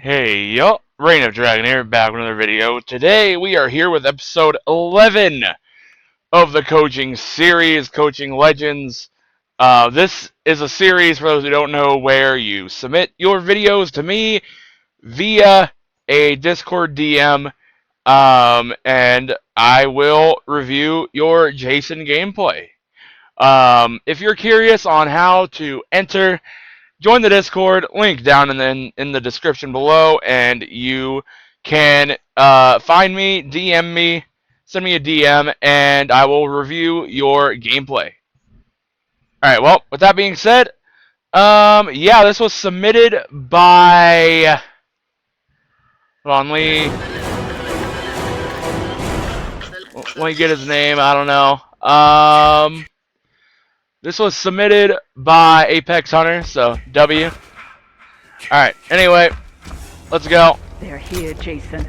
Hey yo, ReignOfDragon here, back with another video. Today we are here with episode 11 of the coaching series, Coaching Legends. This is a series, for those who don't know, where you submit your videos to me via a Discord DM, and I will review your Jason gameplay. If you're curious on how to enter, join the Discord, link down in the description below, and you can find me, DM me, send me a DM, and I will review your gameplay. Alright, well, with that being said, yeah, this was submitted by... Hold on, let me get his name, I don't know. This was submitted by Apex Hunter, so W. Alright, anyway, let's go. They're here, Jason.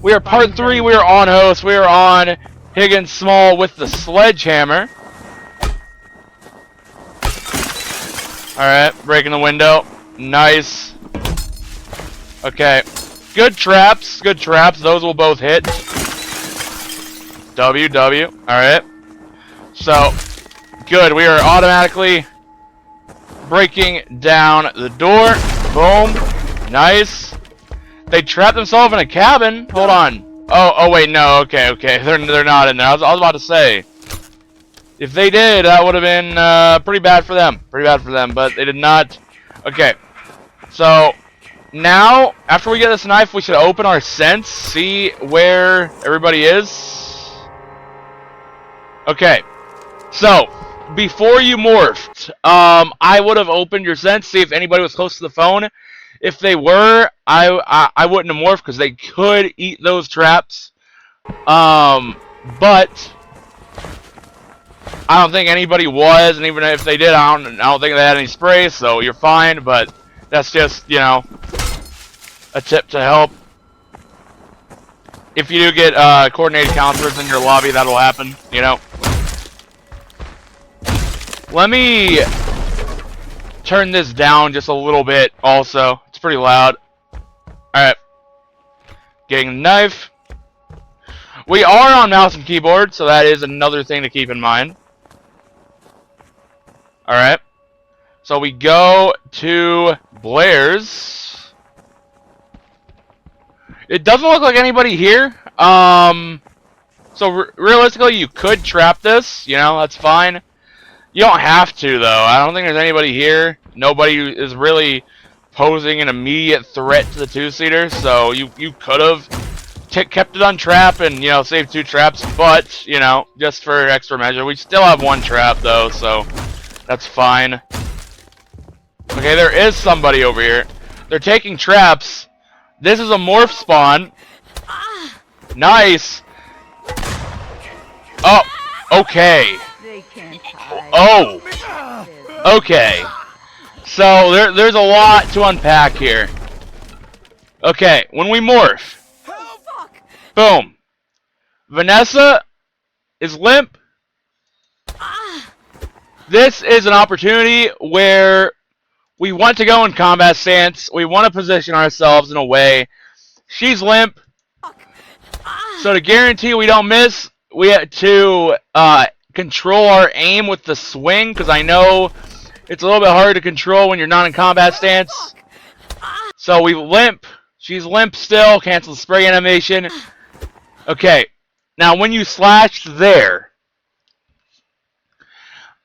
We are part 3, we are on host, we are on Higgins Small with the sledgehammer. Alright, breaking the window. Nice. Okay. Good traps, those will both hit. W. Alright. So, good, we are automatically breaking down the door. Boom. Nice. They trapped themselves in a cabin. Hold on. Oh wait, no. Okay. They're not in there. I was about to say, if they did, that would have been pretty bad for them. But they did not. Okay. So now, after we get this knife, we should open our scents, see where everybody is. Okay. So before you morphed, I would have opened your scents, see if anybody was close to the phone. If they were, I wouldn't have morphed because they could eat those traps. But I don't think anybody was, and even if they did, I don't think they had any spray, so you're fine. But that's just, you know, a tip to help. If you do get coordinated counselors in your lobby, that'll happen, you know. Let me turn this down just a little bit also. It's pretty loud. Alright. Getting the knife. We are on mouse and keyboard, so that is another thing to keep in mind. Alright. So we go to Blair's. It doesn't look like anybody here. So realistically, you could trap this. You know, that's fine. You don't have to, though. I don't think there's anybody here. Nobody is really posing an immediate threat to the two-seater, so you could have kept it on trap and, you know, saved 2 traps, but, you know, just for extra measure. We still have 1 trap, though, so that's fine. Okay, there is somebody over here. They're taking traps. This is a morph spawn. Nice. Oh, okay. Oh, okay. So there's a lot to unpack here. Okay, when we morph, boom. Vanessa is limp. This is an opportunity where we want to go in combat stance. We want to position ourselves in a way. She's limp. So to guarantee we don't miss, we have to control our aim with the swing, because I know it's a little bit hard to control when you're not in combat stance. So we limp. She's limp still. Cancel the spray animation. Okay. Now when you slash there,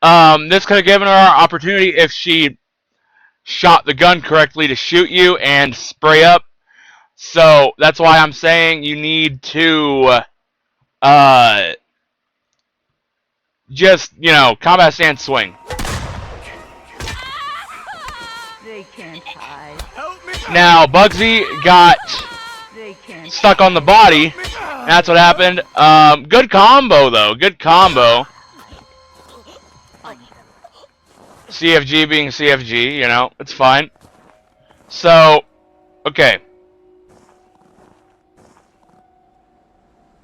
this could have given her our opportunity if she shot the gun correctly to shoot you and spray up. So that's why I'm saying you need to just, you know, combat stance swing. They can't hide. Now, Bugsy got stuck on the body. That's what happened. Good combo, though. Good combo. CFG being CFG, you know, it's fine. So, okay.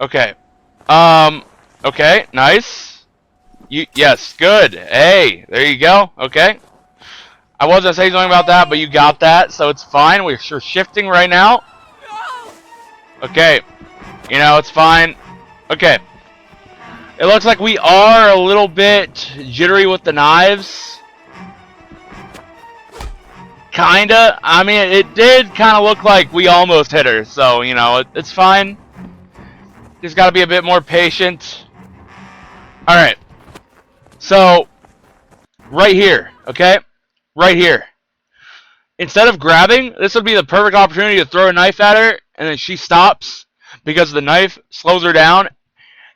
Okay. Okay, nice. Yes, good. Hey, there you go. Okay. I was gonna say something about that, but you got that, so it's fine. We're shifting right now. Okay. You know, it's fine. Okay. It looks like we are a little bit jittery with the knives. Kinda. I mean, it did kind of look like we almost hit her, so, you know, it's fine. Just gotta be a bit more patient. Alright. So, right here, okay? Right here. Instead of grabbing, this would be the perfect opportunity to throw a knife at her, and then she stops because the knife slows her down,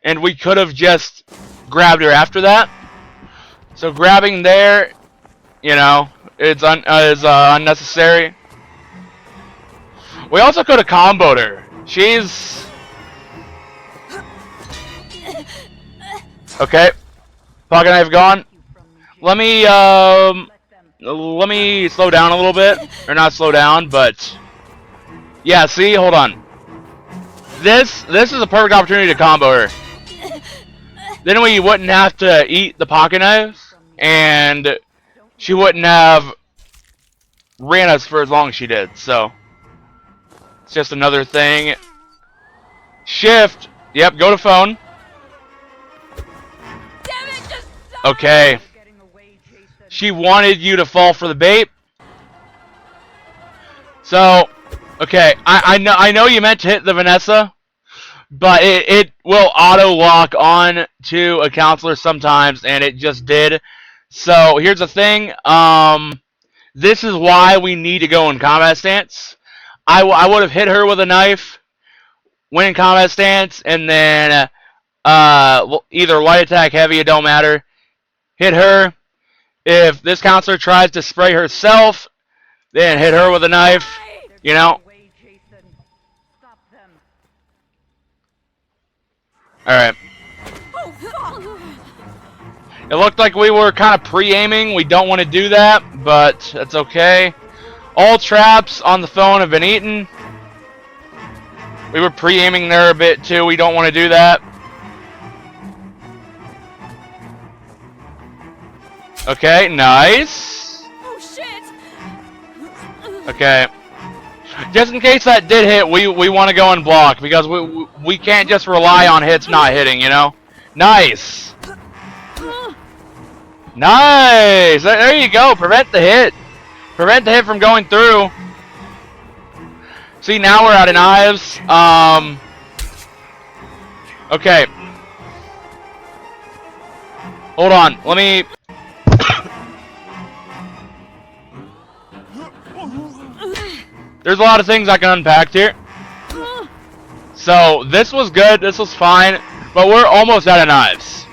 and we could have just grabbed her after that. So grabbing there, you know, is unnecessary. We also could have comboed her. She's... Okay. Pocket knife gone. Let me slow down a little bit. Or not slow down, but... Yeah, see? Hold on. This is a perfect opportunity to combo her. Then we wouldn't have to eat the pocket knife, and she wouldn't have ran us for as long as she did, so... It's just another thing. Shift! Yep, go to phone. Okay. She wanted you to fall for the bait. So, okay, I know you meant to hit the Vanessa, but it will auto lock on to a counselor sometimes, and it just did. So here's the thing. This is why we need to go in combat stance. I would have hit her with a knife, went in combat stance, and then either light attack, heavy, it don't matter. Hit her. If this counselor tries to spray herself, then hit her with a knife. You know. Alright. It looked like we were kind of pre-aiming. We don't want to do that, but that's okay. All traps on the phone have been eaten. We were pre-aiming there a bit too. We don't want to do that. Okay, nice. Oh shit. Okay. Just in case that did hit, we want to go and block because we can't just rely on hits not hitting, you know? Nice. Nice. There you go. Prevent the hit. Prevent the hit from going through. See, now we're out of knives. Okay. Hold on. Let me... There's a lot of things I can unpack here. So, this was good. This was fine. But we're almost out of knives.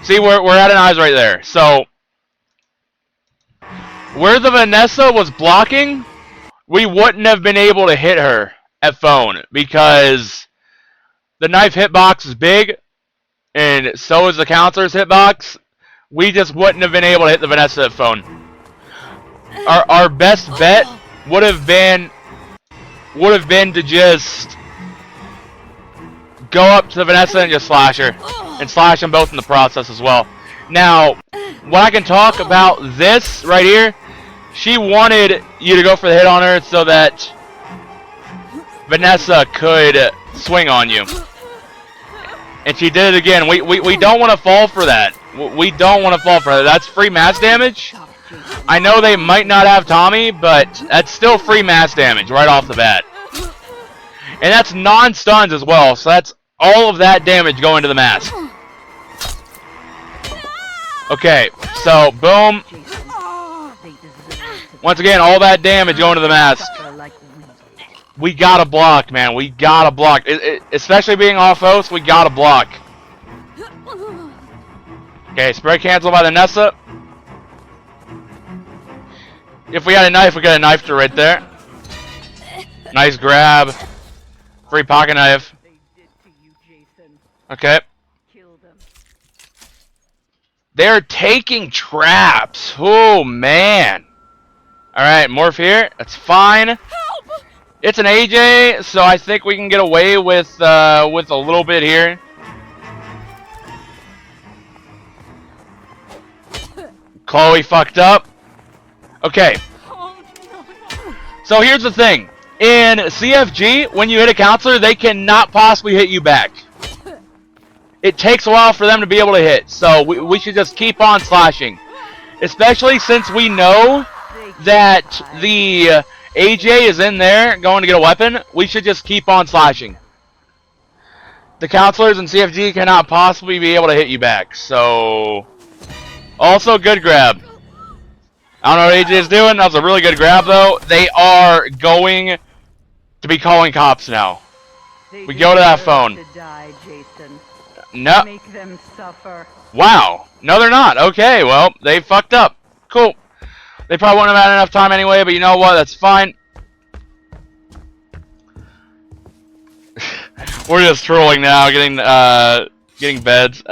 See, we're out of knives right there. So, where the Vanessa was blocking, we wouldn't have been able to hit her at phone because the knife hitbox is big, and so is the counselor's hitbox. We just wouldn't have been able to hit the Vanessa at phone. Our best bet would have been to just go up to the Vanessa and just slash her, and slash them both in the process as well. Now, when I can talk about this right here, she wanted you to go for the hit on her so that Vanessa could swing on you. And she did it again. We don't want to fall for that. We don't want to fall for that. That's free mass damage. I know they might not have Tommy, but that's still free mass damage right off the bat. And that's non-stuns as well, so that's all of that damage going to the mask. Okay, so boom. Once again, all that damage going to the mask. We gotta block, man. We gotta block. Especially being off host, we gotta block. Okay, spray cancel by the Nessa. If we had a knife, we could have knifed her right there. Nice grab. Free pocket knife. Okay. They're taking traps. Oh, man. Alright, morph here. That's fine. Help! It's an AJ, so I think we can get away with a little bit here. Chloe fucked up. Okay. So here's the thing. In CFG, when you hit a counselor, they cannot possibly hit you back. It takes a while for them to be able to hit, so we should just keep on slashing. Especially since we know that the AJ is in there going to get a weapon, we should just keep on slashing. The counselors in CFG cannot possibly be able to hit you back, so... Also, good grab. I don't know what AJ is doing. That was a really good grab, though. They are going to be calling cops now. We go to that phone. To die, Jason. No. Make them suffer. Wow. No, they're not. Okay, well, they fucked up. Cool. They probably wouldn't have had enough time anyway, but you know what? That's fine. We're just trolling now, getting beds.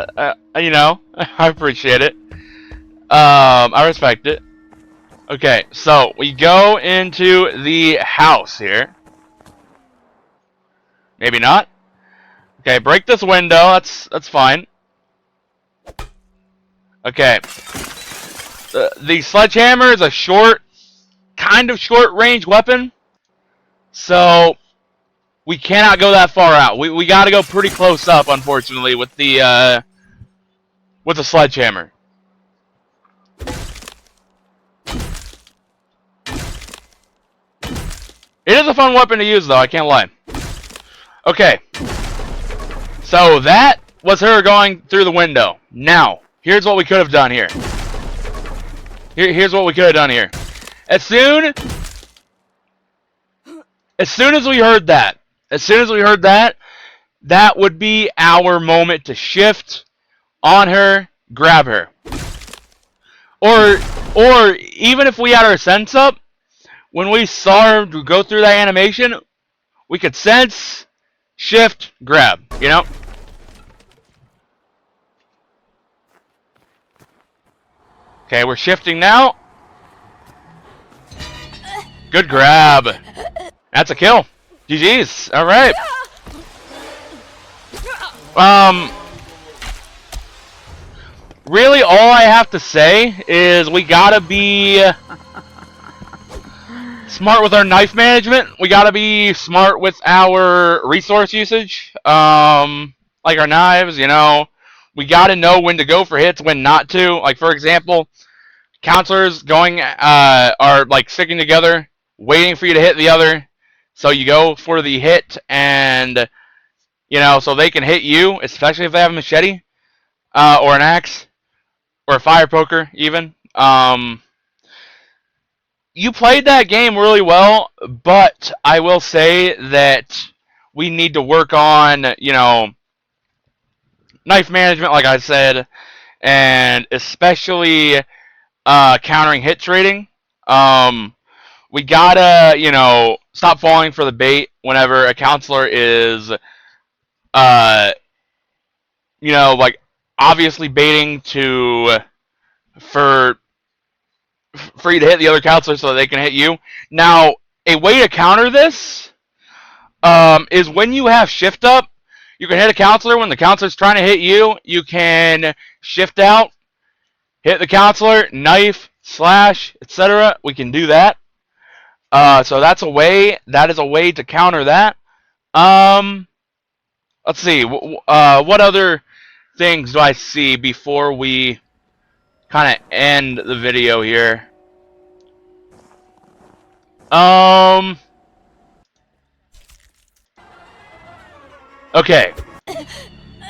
You know, I appreciate it. I respect it. Okay, so we go into the house here. Maybe not. Okay, break this window. That's fine. Okay. The sledgehammer is a kind of short range weapon. So we cannot go that far out. We got to go pretty close up, unfortunately, with the sledgehammer. It is a fun weapon to use, though. I can't lie. Okay. So that was her going through the window. Now, here's what we could have done here. Here's what we could have done here. As soon as we heard that, that would be our moment to shift on her, grab her. Or even if we had our sense up, when we saw her go through that animation, we could sense, shift, grab, you know? Okay, we're shifting now. Good grab. That's a kill. GG's. All right. Really, all I have to say is we gotta be smart with our knife management. We gotta be smart with our resource usage. Like our knives, you know. We gotta know when to go for hits, when not to. Like, for example, counselors are like sticking together, waiting for you to hit the other. So you go for the hit, and you know, so they can hit you, especially if they have a machete, or an axe, or a fire poker, even. You played that game really well, but I will say that we need to work on, you know, knife management, like I said, and especially countering hit trading. We gotta, you know, stop falling for the bait whenever a counselor is, you know, like obviously baiting for you to hit the other counselor so they can hit you. Now, a way to counter this is when you have shift up, you can hit a counselor when the counselor's trying to hit you. You can shift out, hit the counselor, knife, slash, etc. We can do that. So that's a way. That is a way to counter that. Let's see. What other things do I see before we kind of end the video here? Okay.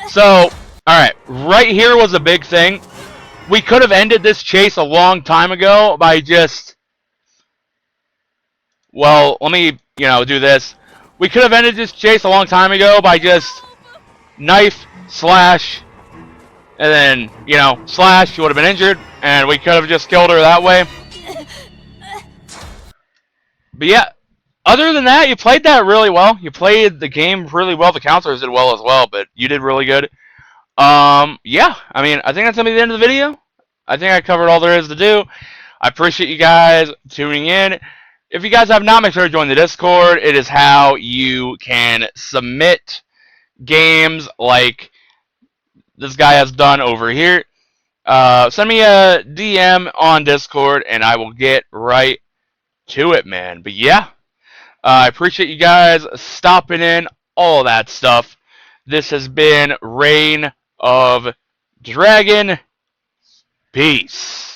So, alright. Right here was a big thing. We could have ended this chase a long time ago by just... Well, let me, you know, do this. We could have ended this chase a long time ago by just knife, slash, and then, you know, slash, she would have been injured, and we could have just killed her that way. But yeah, other than that, you played that really well. You played the game really well. The counselors did well as well, but you did really good. Yeah, I mean, I think that's going to be the end of the video. I think I covered all there is to do. I appreciate you guys tuning in. If you guys have not, make sure to join the Discord. It is how you can submit games like this guy has done over here. Send me a DM on Discord, and I will get right to it, man. But yeah, I appreciate you guys stopping in, all that stuff. This has been Reign of Dragon. Peace.